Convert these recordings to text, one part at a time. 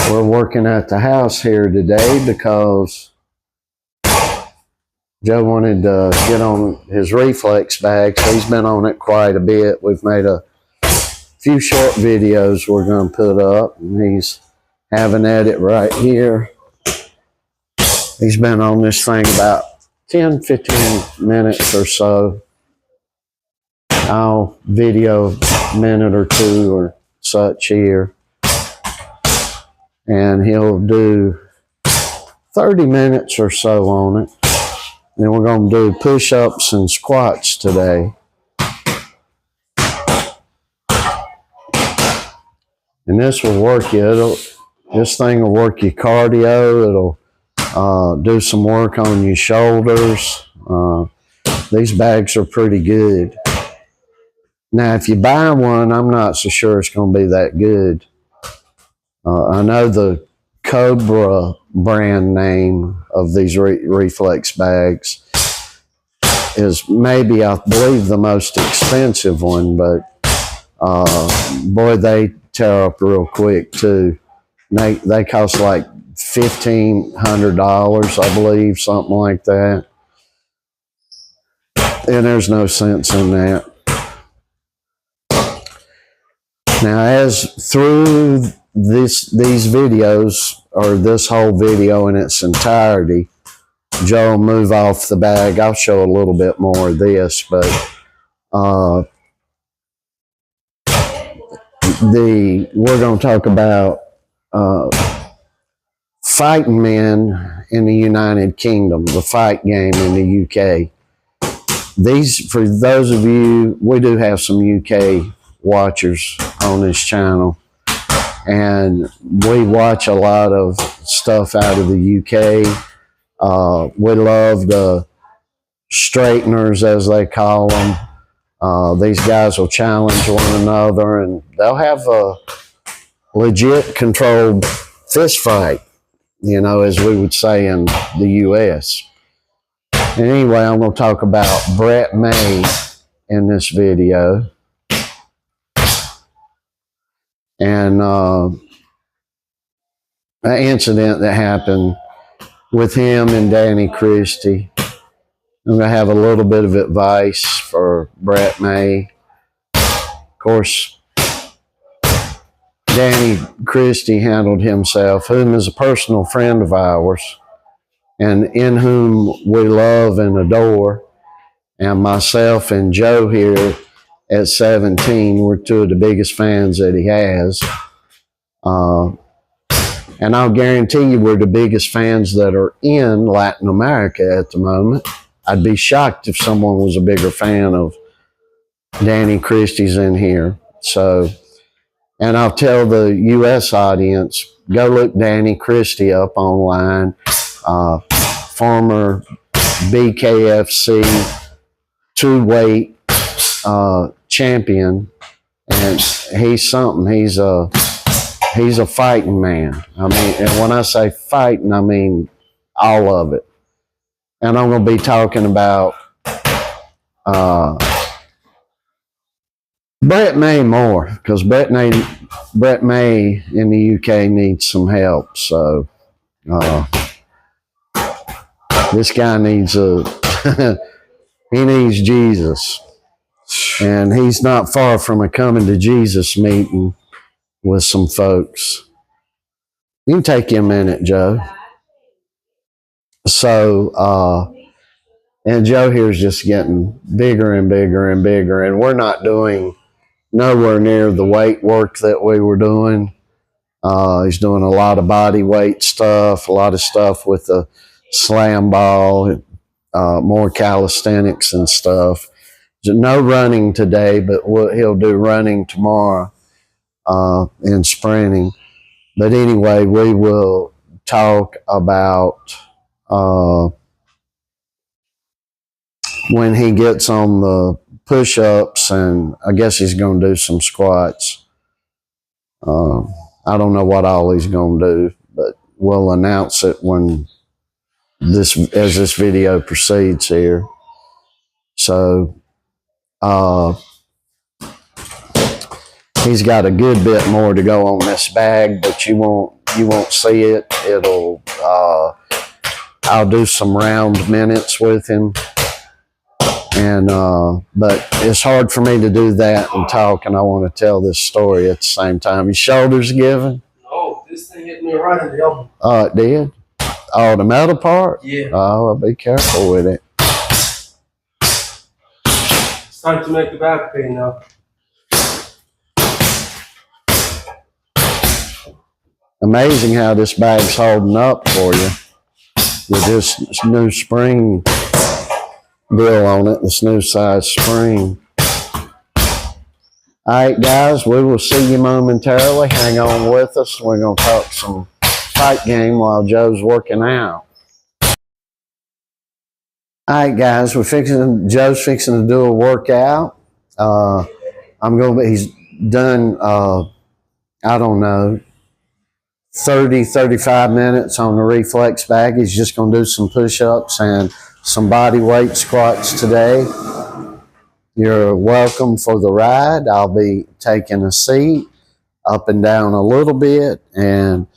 We're working at the house here today because Joe wanted to get on his reflex bag, so he's been on it quite a bit. We've made a few short videos we're going to put up, and he's having at it right here. He's been on this thing about 10-15 minutes or so. I'll video a minute or two or such here, and he'll do 30 minutes or so on it. Then we're going to do push-ups and squats today. And this will work you. This thing will work your cardio. It'll do some work on your shoulders. These bags are pretty good. Now, if you buy one, I'm not so sure it's going to be that good. I know the Cobra brand name of these reflex bags is maybe, I believe, the most expensive one, but boy, they tear up real quick too. They cost like $1,500, I believe, something like that. And there's no sense in that. Now, as through these videos, or this whole video in its entirety, Joe will move off the bag. I'll show a little bit more of this, but we're going to talk about fighting men in the United Kingdom, the fight game in the UK. These, for those of you, we do have some UK watchers on this channel, and we watch a lot of stuff out of the UK. We love the straighteners, as they call them. These guys will challenge one another, and they'll have a legit controlled fist fight, you know, as we would say in the US. And anyway, I'm going to talk about Brett May in this video. And an incident that happened with him and Danny Christie. I'm going to have a little bit of advice for Brett May. Of course, Danny Christie handled himself, whom is a personal friend of ours, and in whom we love and adore. And myself and Joe here at 17, we're two of the biggest fans that he has. And I'll guarantee you we're the biggest fans that are in Latin America at the moment. I'd be shocked if someone was a bigger fan of Danny Christie's in here. So, and I'll tell the U.S. audience, go look Danny Christie up online. Former BKFC two-weight champion, and he's something. He's a fighting man. I mean, and when I say fighting, I mean all of it. And I'm going to be talking about Brett May more, because Brett May in the UK needs some help. So this guy needs he needs Jesus. And he's not far from a coming to Jesus meeting with some folks. You can take you a minute, Joe. So, and Joe here is just getting bigger and bigger and bigger, and we're not doing nowhere near the weight work that we were doing. He's doing a lot of body weight stuff, a lot of stuff with the slam ball, more calisthenics and stuff. No running today, but he'll do running tomorrow and sprinting. But anyway, we will talk about when he gets on the push-ups, and I guess he's going to do some squats. I don't know what all he's going to do, but we'll announce it when as this video proceeds here. So he's got a good bit more to go on this bag, but you won't you won't see it. I'll do some round minutes with him. And but it's hard for me to do that and talk, and I want to tell this story at the same time. Your shoulders giving? No, this thing hit me right in the elbow. Oh, it did? Oh, the metal part? Yeah. Oh, well, be careful with it. It's time to make the back pain now. Amazing how this bag's holding up for you with this new spring deal on it, this new size spring. All right, guys, we will see you momentarily. Hang on with us. We're going to talk some fight game while Joe's working out. All right, guys, Joe's fixing to do a workout. He's done, I don't know, 30, 35 minutes on the reflex bag. He's just going to do some push-ups and some body weight squats today. You're welcome for the ride. I'll be taking a seat up and down a little bit and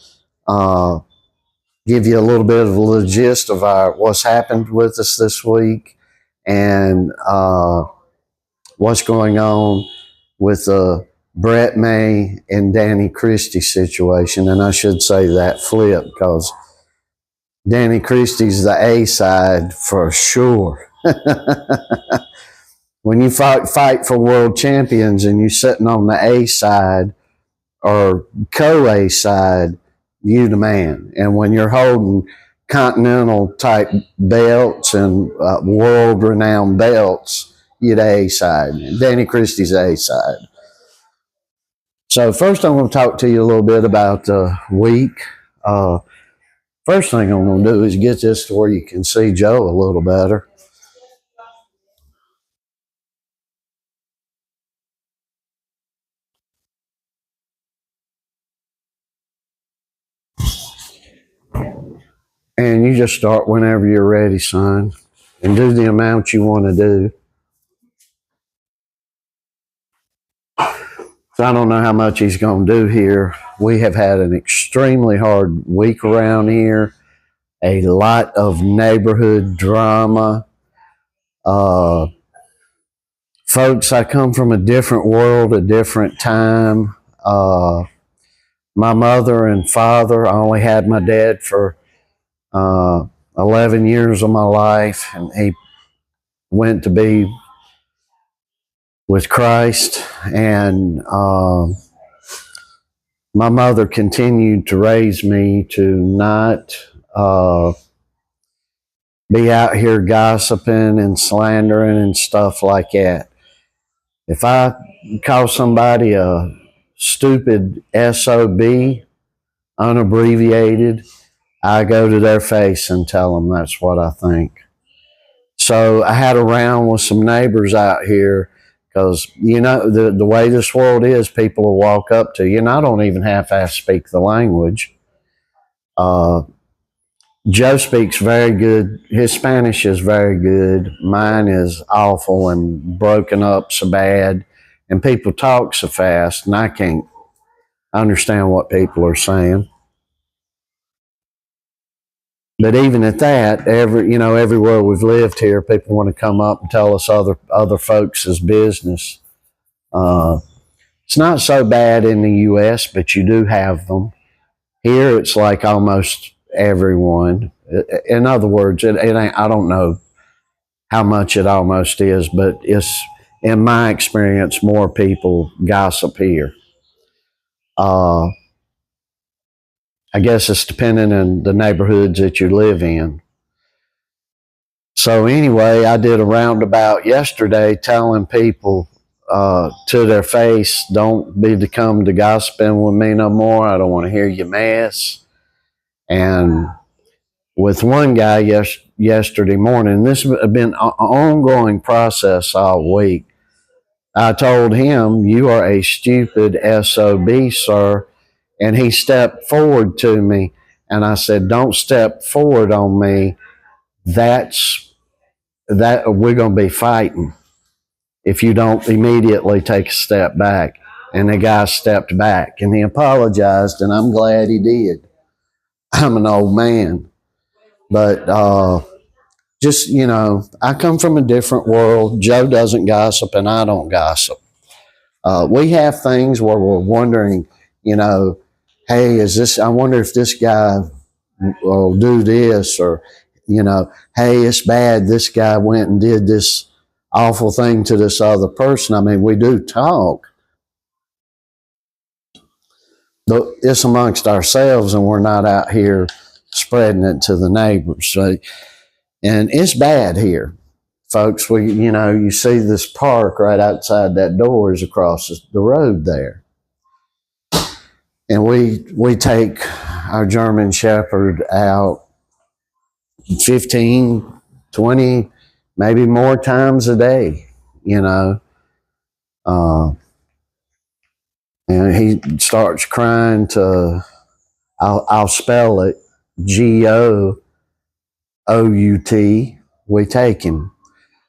give you a little bit of the gist of what's happened with us this week and what's going on with the Brett May and Danny Christie situation. And I should say that flip, because Danny Christie's the A side for sure. When you fight for world champions and you're sitting on the A side or co-A side, you the man. And when you're holding continental type belts and world renowned belts, you're the A side. Danny Christie's the A side. So first I'm going to talk to you a little bit about the week. First thing I'm going to do is get this to where you can see Joe a little better. And you just start whenever you're ready, son, and do the amount you want to do. So I don't know how much he's going to do here. We have had an extremely hard week around here. A lot of neighborhood drama. Folks, I come from a different world, a different time. My mother and father, I only had my dad for 11 years of my life, and he went to be with Christ. And my mother continued to raise me to not be out here gossiping and slandering and stuff like that. If I call somebody a stupid SOB, unabbreviated, I go to their face and tell them that's what I think. So I had a round with some neighbors out here, because, you know, the way this world is, people will walk up to you, and I don't even have to speak the language. Joe speaks very good. His Spanish is very good. Mine is awful and broken up so bad, and people talk so fast, and I can't understand what people are saying. But even at that, everywhere we've lived here, people want to come up and tell us other folks' business. It's not so bad in the U.S., but you do have them. Here, it's like almost everyone. In other words, it ain't, I don't know how much it almost is, but it's, in my experience, more people gossip here. I guess it's depending on the neighborhoods that you live in. So anyway, I did a roundabout yesterday telling people to their face, don't be to come to gossiping with me no more. I don't want to hear your mess. And with one guy yesterday morning, this has been an ongoing process all week. I told him, you are a stupid SOB, sir. And he stepped forward to me, and I said, don't step forward on me. That we're going to be fighting if you don't immediately take a step back. And the guy stepped back and he apologized, and I'm glad he did. I'm an old man. But just, I come from a different world. Joe doesn't gossip and I don't gossip. We have things where we're wondering, hey, I wonder if this guy will do this, or, hey, it's bad. This guy went and did this awful thing to this other person. I mean, we do talk, but it's amongst ourselves and we're not out here spreading it to the neighbors. So, and it's bad here, folks. You see this park right outside that door is across the road there. And we take our German Shepherd out 15, 20, maybe more times a day, and he starts crying to, I'll spell it, Gout. We take him.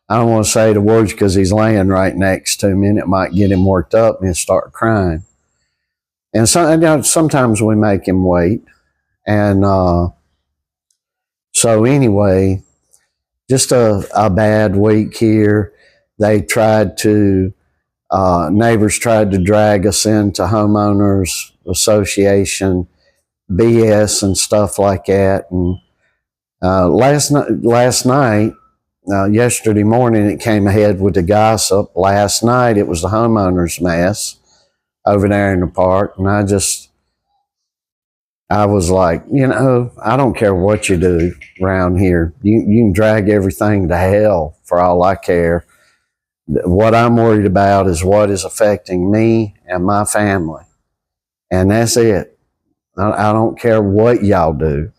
I don't want to say the words because he's laying right next to me and it might get him worked up and he'll start crying. And sometimes we make him wait. And so anyway, just a bad week here. They neighbors tried to drag us into homeowners association BS and stuff like that. And yesterday morning, it came ahead with the gossip. Last night, it was the homeowners mess over there in the park. And I was like, I don't care what you do around here. You can drag everything to hell for all I care. What I'm worried about is what is affecting me and my family. And that's it. I don't care what y'all do.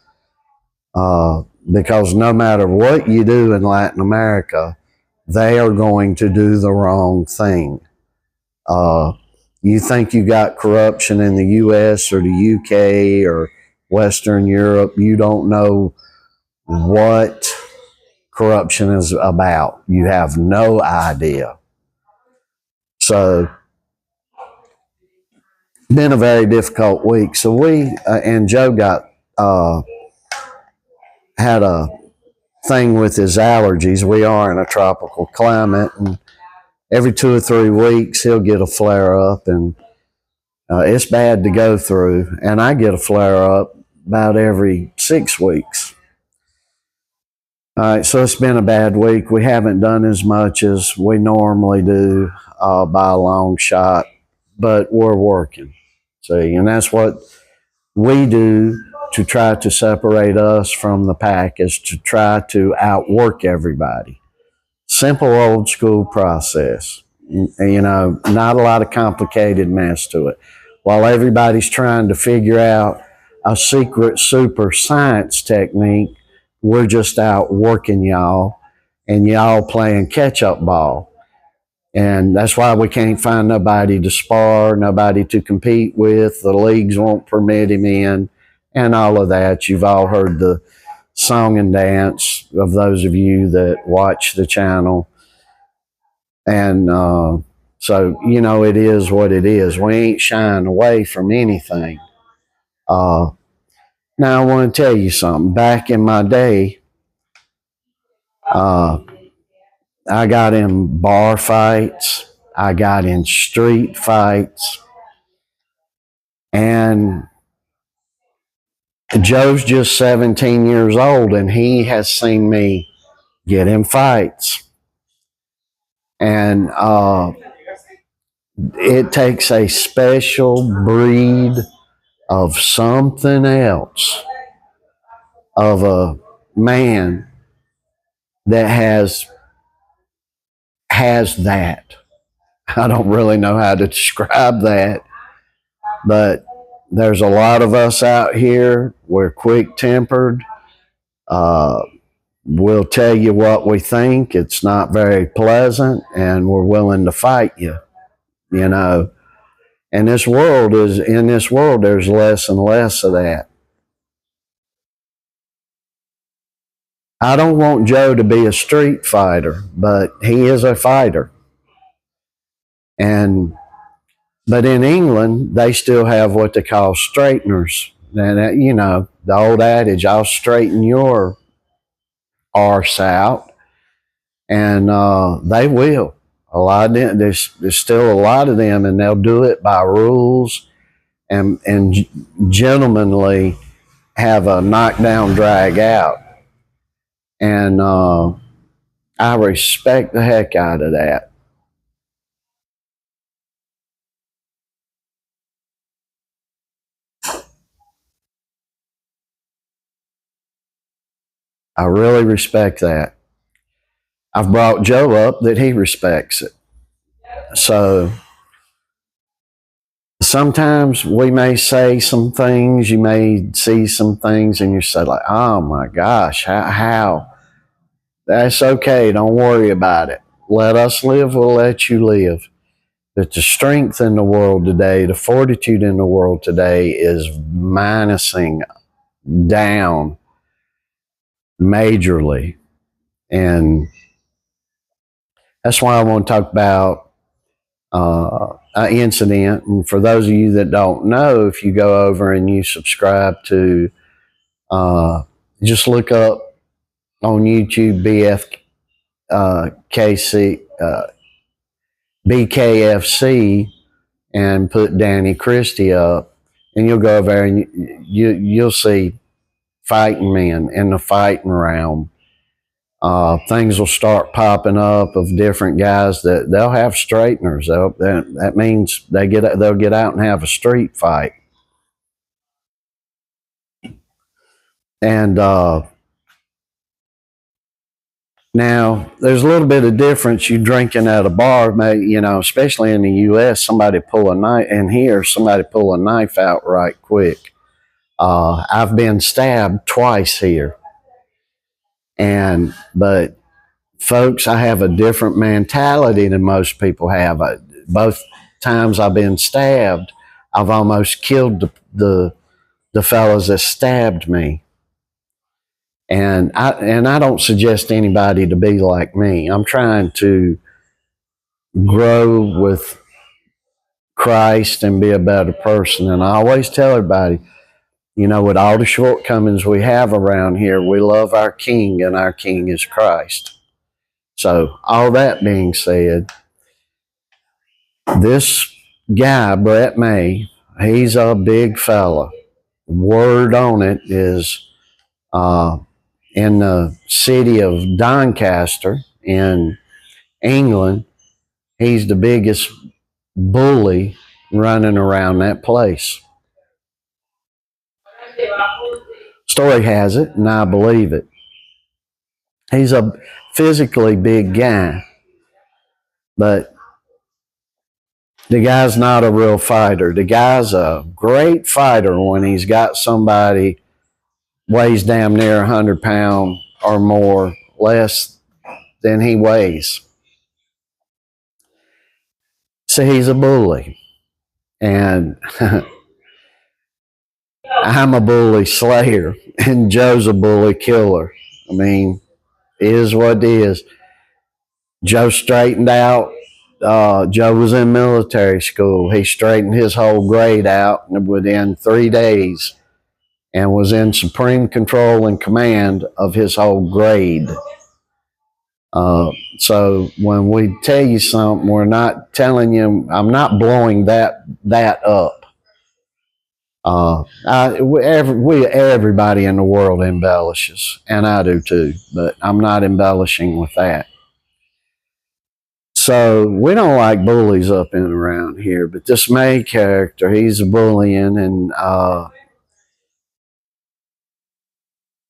Because no matter what you do in Latin America, they are going to do the wrong thing. You think you got corruption in the U.S. or the UK or Western Europe, you don't know what corruption is about. You have no idea. So, been a very difficult week. So and Joe had a thing with his allergies. We are in a tropical climate, and every 2 or 3 weeks he'll get a flare up, and it's bad to go through. And I get a flare up about every 6 weeks. All right, so it's been a bad week. We haven't done as much as we normally do by a long shot, but we're working. See, and that's what we do to try to separate us from the pack, is to try to outwork everybody. Simple old school process. Not a lot of complicated mess to it. While everybody's trying to figure out a secret super science technique, we're just out working y'all, and y'all playing catch-up ball. And that's why we can't find nobody to spar, nobody to compete with. The leagues won't permit him in, and all of that. You've all heard the song and dance of those of you that watch the channel. And so, it is what it is. We ain't shying away from anything. Now, I want to tell you something. Back in my day, I got in bar fights. I got in street fights. And Joe's just 17 years old, and he has seen me get in fights. And it takes a special breed of something else, of a man that has that. I don't really know how to describe that, but there's a lot of us out here. We're quick-tempered. We'll tell you what we think. It's not very pleasant, and we're willing to fight you, And in this world, there's less and less of that. I don't want Joe to be a street fighter, but he is a fighter. And But in England, they still have what they call straighteners. And, the old adage, I'll straighten your arse out. And they will. A lot of them, there's still a lot of them, and they'll do it by rules and gentlemanly have a knockdown, drag out. And I respect the heck out of that. I really respect that. I've brought Joe up that he respects it. So sometimes we may say some things, you may see some things, and you say, like, oh my gosh, how? That's okay. Don't worry about it. Let us live, we'll let you live. But the strength in the world today, the fortitude in the world today is minusing down majorly. And that's why I want to talk about an incident. And for those of you that don't know, if you go over and you subscribe to, just look up on YouTube BKFC and put Danny Christie up, and you'll go over there and you'll see fighting men in the fighting realm. Things will start popping up of different guys that they'll have straighteners. That means they'll get out and have a street fight. And now there's a little bit of difference. You drinking at a bar, especially in the U.S. Somebody pull a knife, and here somebody pull a knife out right quick. I've been stabbed twice here, but folks, I have a different mentality than most people have. Both times I've been stabbed, I've almost killed the fellows that stabbed me. And I don't suggest anybody to be like me. I'm trying to grow with Christ and be a better person. And I always tell everybody, with all the shortcomings we have around here, we love our King, and our King is Christ. So all that being said, this guy, Brett May, he's a big fella. Word on it is in the city of Doncaster in England, he's the biggest bully running around that place. Story has it, and I believe it. He's a physically big guy, but the guy's not a real fighter. The guy's a great fighter when he's got somebody weighs damn near 100 pounds or more less than he weighs. So he's a bully. And I'm a bully slayer, and Joe's a bully killer. I mean, it is what it is. Joe straightened out. Joe was in military school. He straightened his whole grade out within 3 days and was in supreme control and command of his whole grade. So when we tell you something, we're not telling you, I'm not blowing that up. Everybody in the world embellishes, and I do too, but I'm not embellishing with that. So we don't like bullies up and around here, but this May character, he's a bullying, and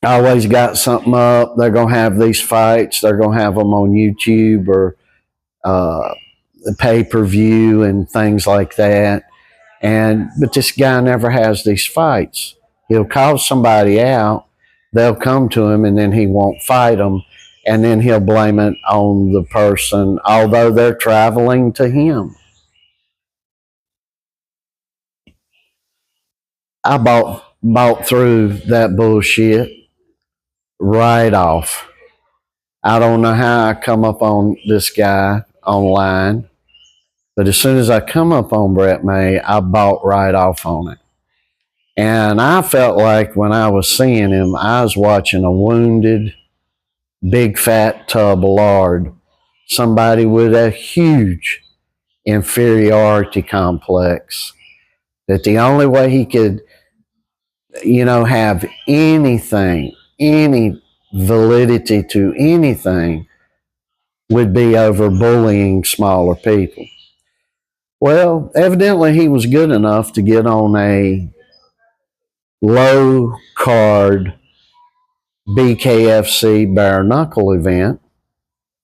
always got something up. They're going to have these fights. They're going to have them on YouTube or the pay-per-view and things like that. But this guy never has these fights. He'll call somebody out. They'll come to him, and then he won't fight them. And then he'll blame it on the person, although they're traveling to him. I bought through that bullshit right off. I don't know how I come up on this guy online. But as soon as I come up on Brett May, I bought right off on it. And I felt like when I was seeing him, I was watching a wounded, big fat tub of lard. Somebody with a huge inferiority complex. That the only way he could, have anything, any validity to anything would be over bullying smaller people. Well, evidently he was good enough to get on a low card BKFC bare knuckle event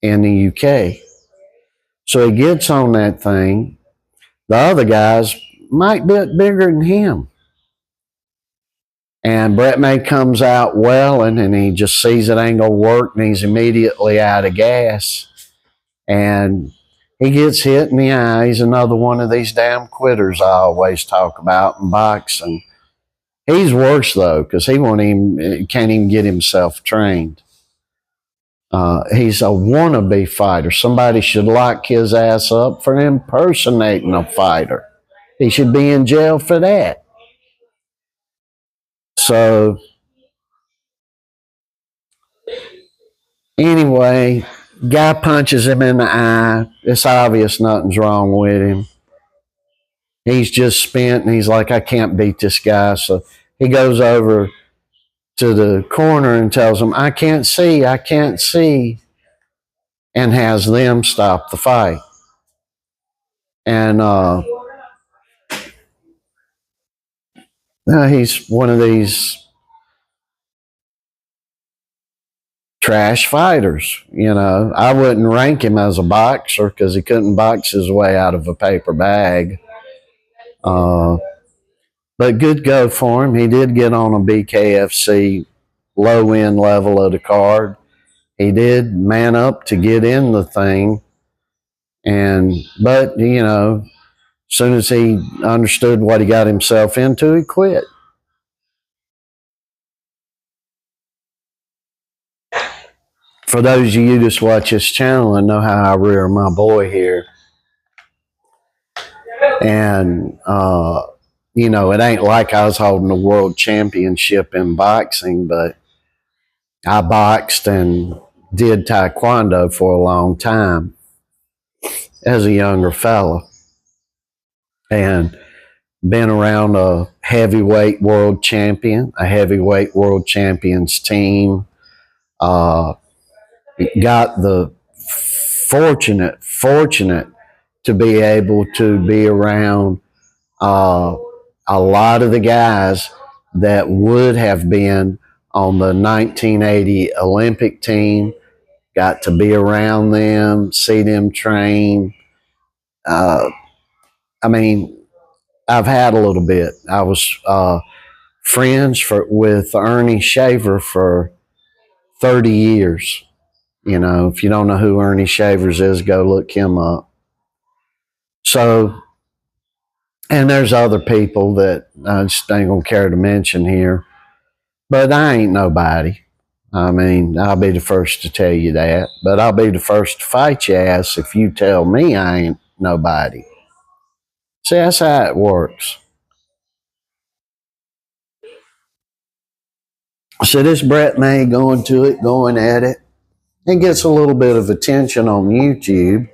in the UK. So he gets on that thing. The other guys might be bigger than him. And Brett May comes out welling, and he just sees it ain't going to work, and he's immediately out of gas. And he gets hit in the eye. He's another one of these damn quitters I always talk about in boxing. He's worse, though, because he can't even get himself trained. He's a wannabe fighter. Somebody should lock his ass up for impersonating a fighter. He should be in jail for that. So, anyway, guy punches him in the eye. It's obvious nothing's wrong with him. He's just spent, and he's like, I can't beat this guy. So he goes over to the corner and tells him, I can't see, and has them stop the fight. And he's one of these trash fighters. I wouldn't rank him as a boxer because he couldn't box his way out of a paper bag. But good go for him. He did get on a BKFC low end level of the card. He did man up to get in the thing. But as soon as he understood what he got himself into, he quit. For those of you just watch this channel and know how I rear my boy here. And, it ain't like I was holding a world championship in boxing, but I boxed and did taekwondo for a long time as a younger fella. And been around a heavyweight world champion, a heavyweight world champions team. Got the fortunate to be able to be around a lot of the guys that would have been on the 1980 Olympic team. Got to be around them, see them train. I've had a little bit. I was friends with Ernie Shaver for 30 years. If you don't know who Ernie Shavers is, go look him up. So, and there's other people that I just ain't going to care to mention here. But I ain't nobody. I'll be the first to tell you that. But I'll be the first to fight your ass if you tell me I ain't nobody. See, that's how it works. So this Brett May going at it. He gets a little bit of attention on YouTube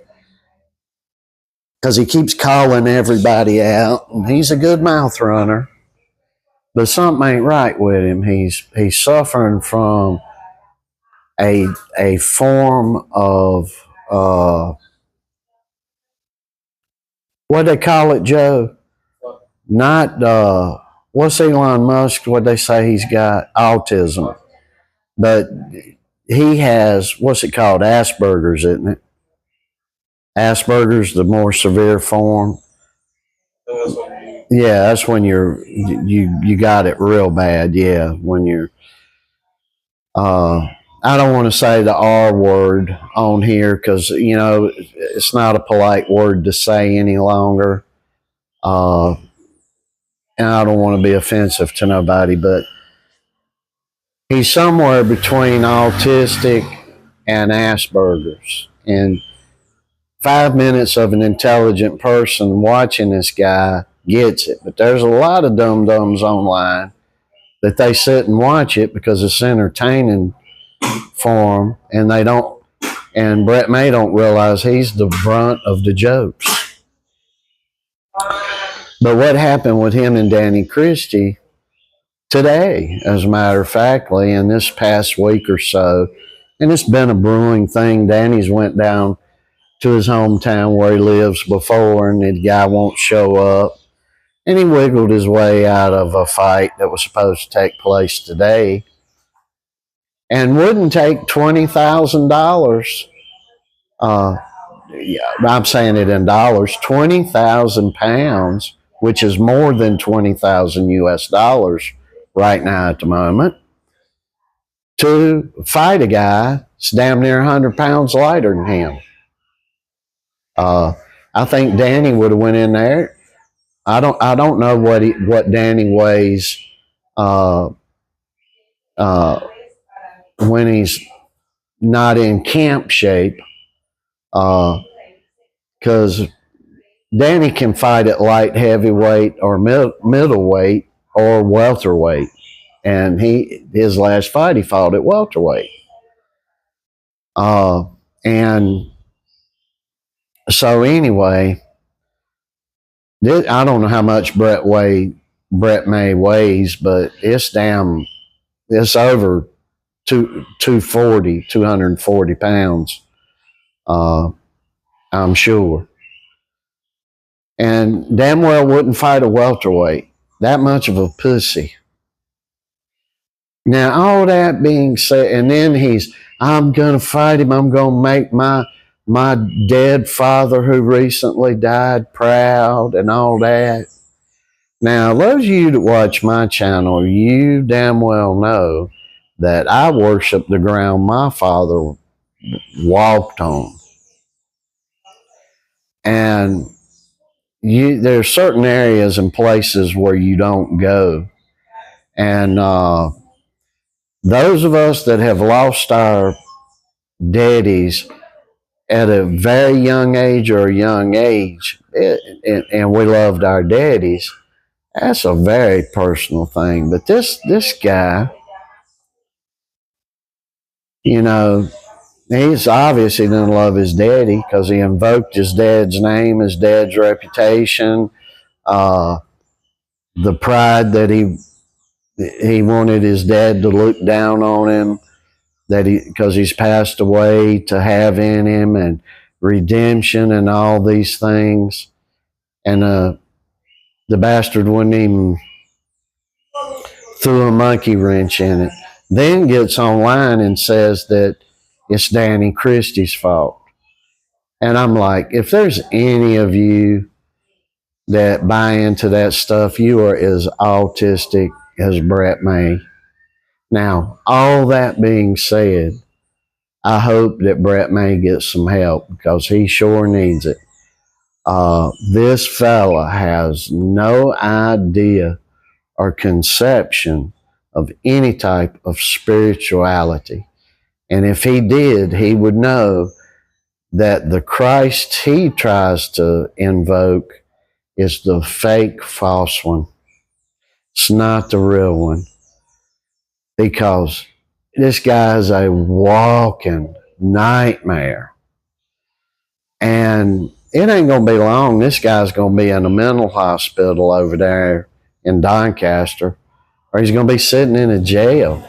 because he keeps calling everybody out, and he's a good mouth runner. But something ain't right with him. He's suffering from a form of what they call it, Joe? Not what's Elon Musk? What they say he's got? Autism, but he has what's it called? Asperger's, isn't it? Asperger's, the more severe form. Yeah, that's when you got it real bad. Yeah, when you're. I don't want to say the R word on here because it's not a polite word to say any longer. And I don't want to be offensive to nobody, but he's somewhere between autistic and Asperger's. And 5 minutes of an intelligent person watching this guy gets it. But there's a lot of dum-dums online that they sit and watch it because it's entertaining for them, and they don't. And Brett May don't realize he's the brunt of the jokes. But what happened with him and Danny Christie today, as a matter of factly, in this past week or so, and it's been a brewing thing. Danny's went down to his hometown where he lives before, and the guy won't show up. And he wiggled his way out of a fight that was supposed to take place today and wouldn't take $20,000. Yeah, I'm saying it in dollars, 20,000 pounds, which is more than 20,000 US dollars right now at the moment, to fight a guy that's damn near 100 pounds lighter than him. I think Danny would have went in there. I don't know what Danny weighs when he's not in camp shape, because Danny can fight at light heavyweight or middleweight or welterweight, and his last fight he fought at welterweight, and so anyway, I don't know how much Brett May weighs, but it's over 240 pounds, I'm sure. And damn well wouldn't fight a welterweight. That much of a pussy. Now, all that being said, and then I'm going to fight him. I'm going to make my dead father who recently died proud and all that. Now, those of you that watch my channel, you damn well know that I worship the ground my father walked on. And there are certain areas and places where you don't go. And those of us that have lost our daddies at a very young age or a young age, and we loved our daddies, that's a very personal thing. But this guy, you know, he's obviously didn't love his daddy because he invoked his dad's name, his dad's reputation, the pride that he wanted his dad to look down on him, because he's passed away, to have in him, and redemption and all these things. And the bastard wouldn't even throw a monkey wrench in it. Then gets online and says that it's Danny Christie's fault. And I'm like, if there's any of you that buy into that stuff, you are as autistic as Brett May. Now, all that being said, I hope that Brett May gets some help because he sure needs it. This fella has no idea or conception of any type of spirituality. And if he did, he would know that the Christ he tries to invoke is the fake, false one. It's not the real one. Because this guy is a walking nightmare. And it ain't going to be long. This guy's going to be in a mental hospital over there in Doncaster, or he's going to be sitting in a jail.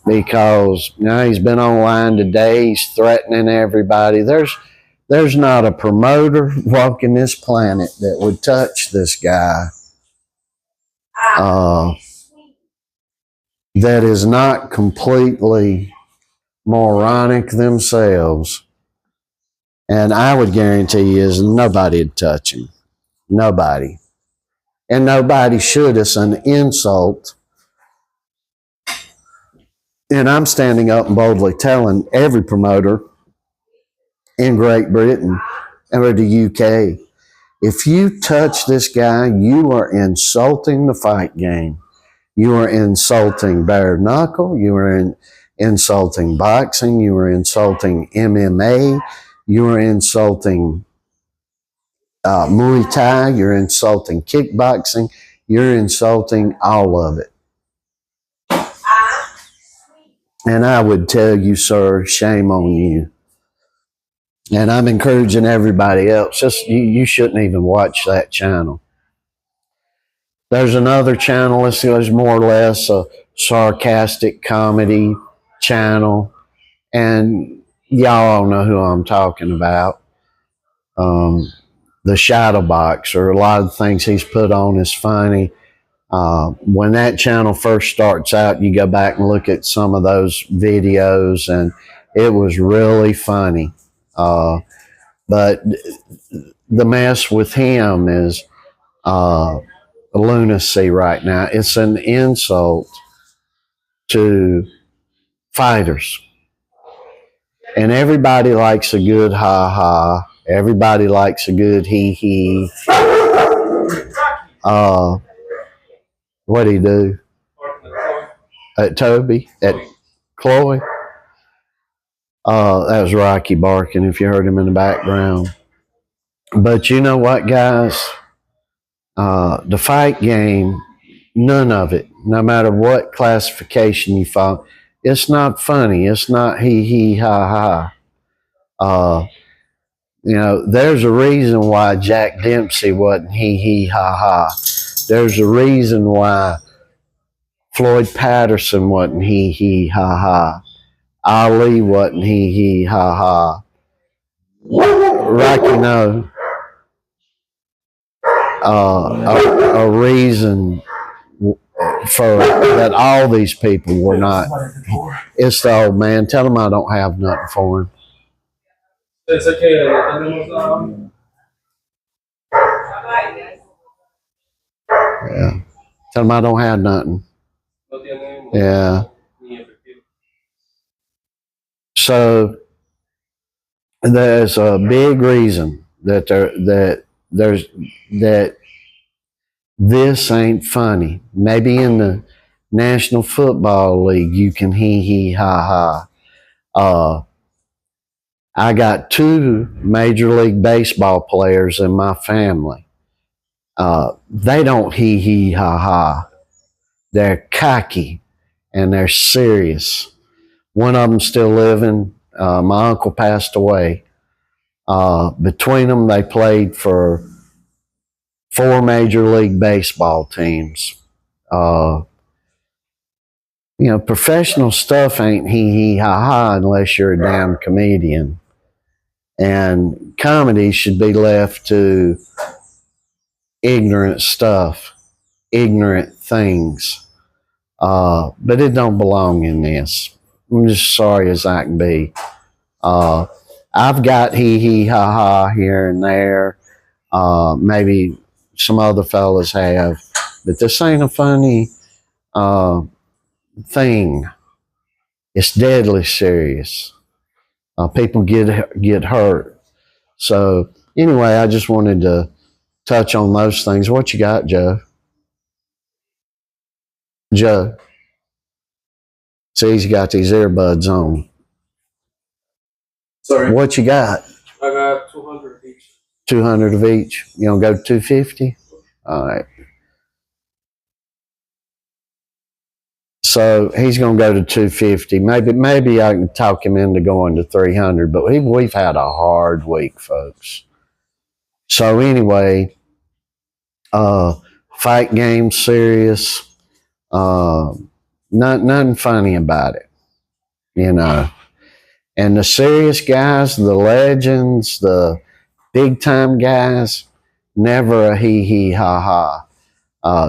Because he's been online today. He's threatening everybody. There's not a promoter walking this planet that would touch this guy that is not completely moronic themselves. And I would guarantee you is nobody would touch him. Nobody. And nobody should. It's an insult. And I'm standing up and boldly telling every promoter in Great Britain or the UK, if you touch this guy, you are insulting the fight game. You are insulting bare knuckle. You are insulting boxing. You are insulting MMA. you're insulting Muay Thai, you're insulting kickboxing, you're insulting all of it. And I would tell you, sir, shame on you. And I'm encouraging everybody else, you shouldn't even watch that channel. There's another channel, it's more or less a sarcastic comedy channel. And y'all all know who I'm talking about. The Shadow Boxer, a lot of things he's put on is funny. When that channel first starts out, you go back and look at some of those videos, and it was really funny. But the mess with him is lunacy right now. It's an insult to fighters. And everybody likes a good ha-ha. Everybody likes a good he-he. What'd he do? At Toby? At Chloe? That was Rocky barking, if you heard him in the background. But you know what, guys? The fight game, none of it, no matter what classification you fall, it's not funny. It's not he-ha-ha. There's a reason why Jack Dempsey wasn't he-ha-ha. There's a reason why Floyd Patterson wasn't he-ha-ha. Ali wasn't he-ha-ha. Rocky, no. A reason for that all these people were not. It's the old man. Tell him I don't have nothing for him. It's okay. Yeah. Tell him I don't have nothing. Yeah. So there's a big reason that this ain't funny. Maybe in the National Football League you can ha ha. I got 2 Major League Baseball players in my family. They don't ha ha. They're cocky and they're serious. One of them still living. My uncle passed away. Between them, they played for 4 Major League Baseball teams. Professional stuff ain't ha ha unless you're a damn comedian. And comedy should be left to ignorant stuff, ignorant things. But it don't belong in this. I'm just sorry as I can be. I've got ha ha here and there. Maybe some other fellas have. But this ain't a funny thing. It's deadly serious. People get hurt. So anyway, I just wanted to touch on those things. What you got, Joe? Joe. See, he's got these earbuds on. Sorry. What you got? I got 200 of each. 200 of each. You gonna go to 250? All right. So he's gonna go to 250. Maybe I can talk him into going to 300. But we've had a hard week, folks. So anyway, fight game serious. Nothing funny about it, And the serious guys, the legends, the big time guys, never a ha ha.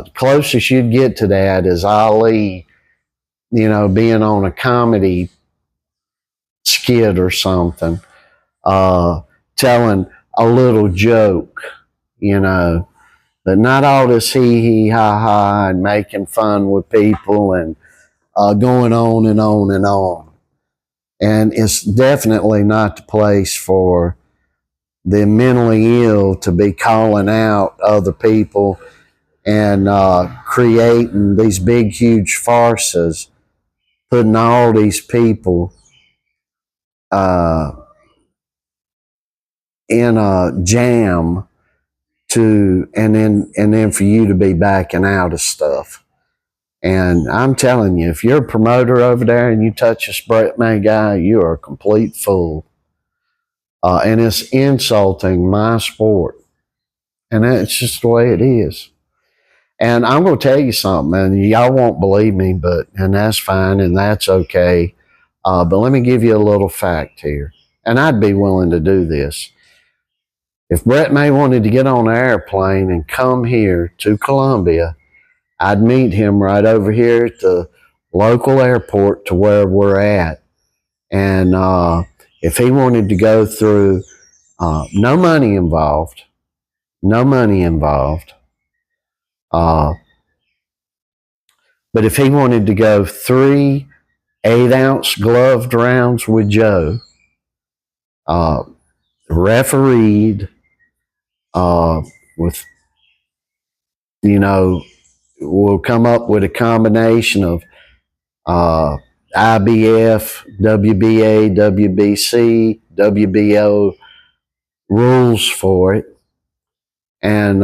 The closest you'd get to that is Ali, being on a comedy skit or something, telling a little joke, but not all this ha ha and making fun with people and going on and on and on. And it's definitely not the place for the mentally ill to be calling out other people and creating these big, huge farces, putting all these people in a jam and then for you to be backing out of stuff. And I'm telling you, if you're a promoter over there and you touch this Brett May guy, you are a complete fool. And it's insulting my sport. And that's just the way it is. And I'm going to tell you something, and y'all won't believe me, and that's fine, and that's okay. But let me give you a little fact here. And I'd be willing to do this. If Brett May wanted to get on an airplane and come here to Columbia, I'd meet him right over here at the local airport to where we're at. And if he wanted to go through, no money involved, but if he wanted to go 3 8-ounce gloved rounds with Joe, refereed, with, we'll come up with a combination of IBF, WBA, WBC, WBO rules for it, and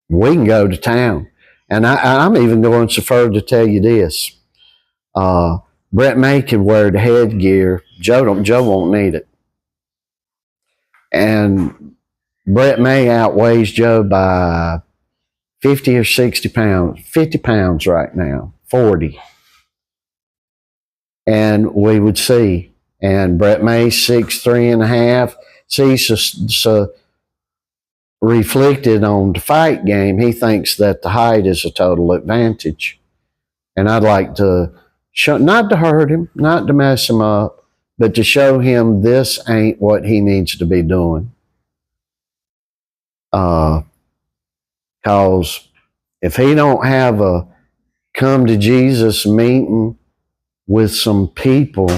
we can go to town. And I'm even going so far to tell you this: Brett May can wear the headgear. Joe won't need it, and Brett May outweighs Joe by 50 or 60 pounds, 50 pounds right now, 40. And we would see. And Brett May 6'3.5". See, so reflected on the fight game, he thinks that the height is a total advantage. And I'd like to show, not to hurt him, not to mess him up, but to show him this ain't what he needs to be doing. Because if he don't have a come to Jesus meeting with some people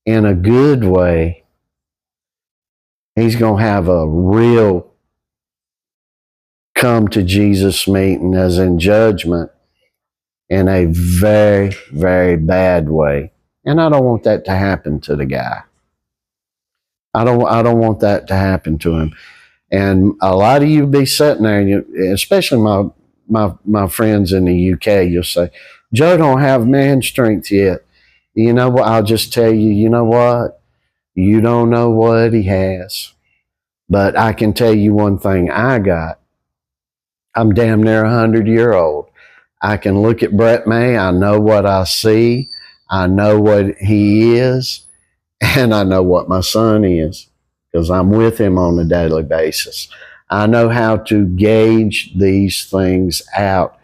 in a good way, he's going to have a real come to Jesus meeting, as in judgment, in a very, very bad way. And I don't want that to happen to the guy. I don't want that to happen to him. And a lot of you be sitting there, and especially my friends in the UK, you'll say, Joe don't have man strength yet. You know what? I'll just tell you, you know what? You don't know what he has. But I can tell you one thing I got. I'm damn near 100-year-old. I can look at Brett May. I know what I see. I know what he is. And I know what my son is, because I'm with him on a daily basis. I know how to gauge these things out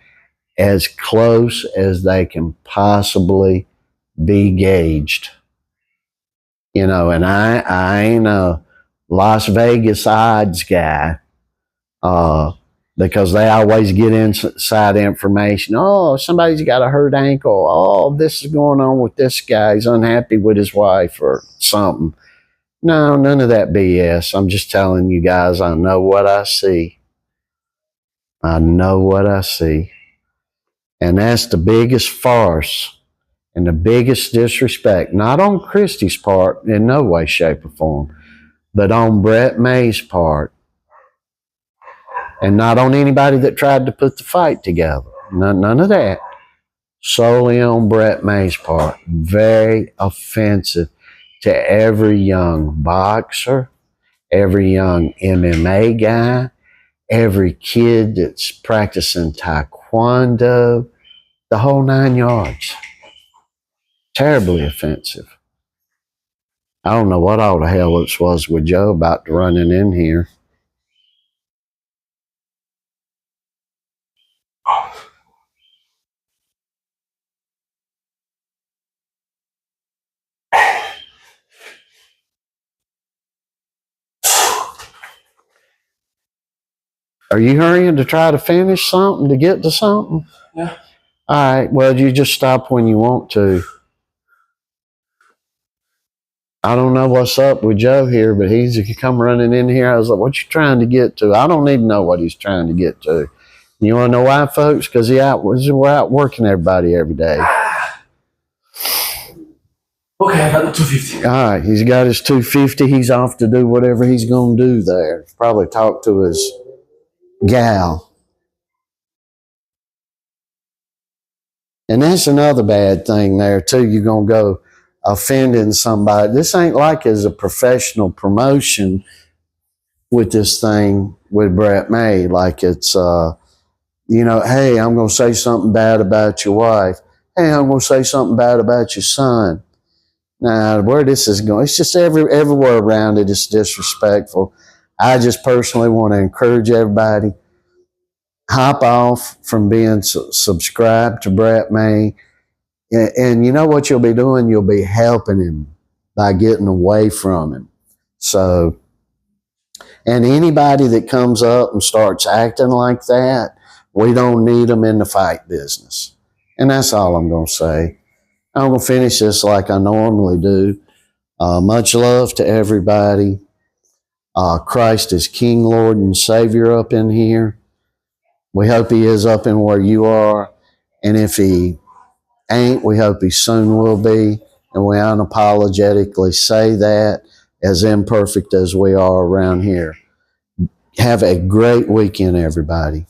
as close as they can possibly be gauged. And I ain't a Las Vegas odds guy, because they always get inside information. Oh, somebody's got a hurt ankle. Oh, this is going on with this guy. He's unhappy with his wife or something. No, none of that BS. I'm just telling you guys, I know what I see. I know what I see. And that's the biggest farce and the biggest disrespect, not on Christie's part in no way, shape, or form, but on Brett May's part. And not on anybody that tried to put the fight together. None of that. Solely on Brett May's part. Very offensive to every young boxer, every young MMA guy, every kid that's practicing taekwondo, the whole 9 yards. Terribly offensive. I don't know what all the hell it was with Joe about running in here. Are you hurrying to try to finish something, to get to something? Yeah. All right, well, you just stop when you want to. I don't know what's up with Joe here, but he's come running in here. I was like, what you trying to get to? I don't even know what he's trying to get to. You want to know why, folks? Because we're out working everybody every day. Okay, I got the 250. All right, he's got his 250. He's off to do whatever he's going to do there. Probably talk to his gal. And that's another bad thing there, too. You're going to go offending somebody. This ain't like as a professional promotion with this thing with Brett May. Like it's, hey, I'm going to say something bad about your wife. Hey, I'm going to say something bad about your son. Now, where this is going, it's just everywhere around it is disrespectful. I just personally want to encourage everybody, hop off from being subscribed to Brett May. And you know what you'll be doing? You'll be helping him by getting away from him. So, and anybody that comes up and starts acting like that, we don't need them in the fight business. And that's all I'm going to say. I'm going to finish this like I normally do. Much love to everybody. Christ is King, Lord, and Savior up in here. We hope He is up in where you are. And if He ain't, we hope He soon will be. And we unapologetically say that, as imperfect as we are around here. Have a great weekend, everybody.